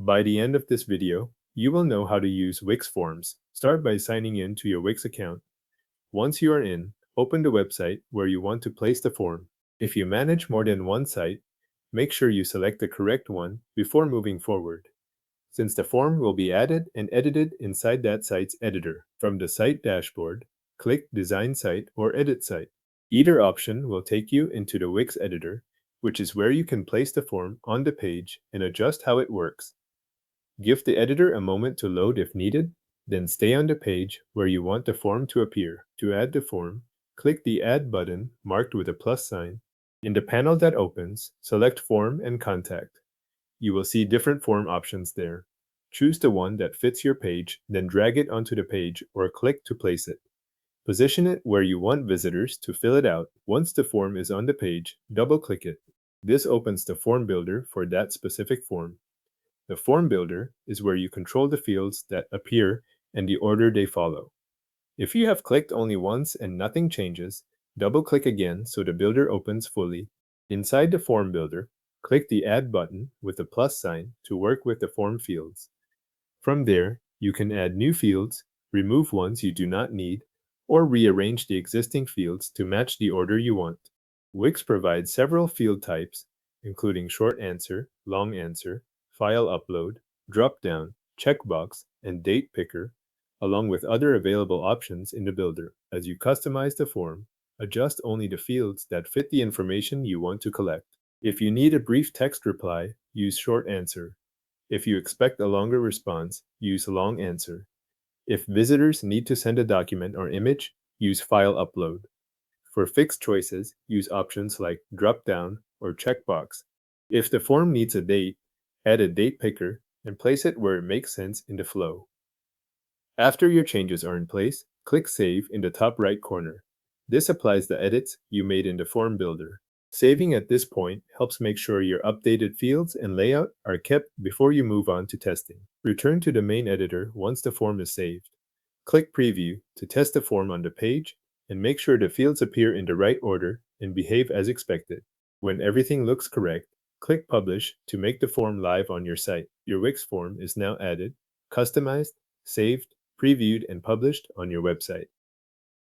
By the end of this video, you will know how to use Wix Forms. Start by signing in to your Wix account. Once you are in, open the website where you want to place the form. If you manage more than one site, make sure you select the correct one before moving forward, since the form will be added and edited inside that site's editor. From the site dashboard, click Design Site or Edit Site. Either option will take you into the Wix editor, which is where you can place the form on the page and adjust how it works. Give the editor a moment to load if needed, then stay on the page where you want the form to appear. To add the form, click the Add button marked with a plus sign. In the panel that opens, select Form and Contact. You will see different form options there. Choose the one that fits your page, then drag it onto the page or click to place it. Position it where you want visitors to fill it out. Once the form is on the page, double-click it. This opens the form builder for that specific form. The form builder is where you control the fields that appear and the order they follow. If you have clicked only once and nothing changes, double-click again so the builder opens fully. Inside the form builder, click the Add button with the plus sign to work with the form fields. From there, you can add new fields, remove ones you do not need, or rearrange the existing fields to match the order you want. Wix provides several field types, including short answer, long answer, file upload, drop-down, checkbox, and date picker, along with other available options in the builder. As you customize the form, adjust only the fields that fit the information you want to collect. If you need a brief text reply, use short answer. If you expect a longer response, use long answer. If visitors need to send a document or image, use file upload. For fixed choices, use options like drop-down or checkbox. If the form needs a date, add a date picker and place it where it makes sense in the flow. After your changes are in place, click Save in the top right corner. This applies the edits you made in the form builder. Saving at this point helps make sure your updated fields and layout are kept before you move on to testing. Return to the main editor once the form is saved. Click Preview to test the form on the page and make sure the fields appear in the right order and behave as expected. When everything looks correct, click Publish to make the form live on your site. Your Wix form is now added, customized, saved, previewed, and published on your website.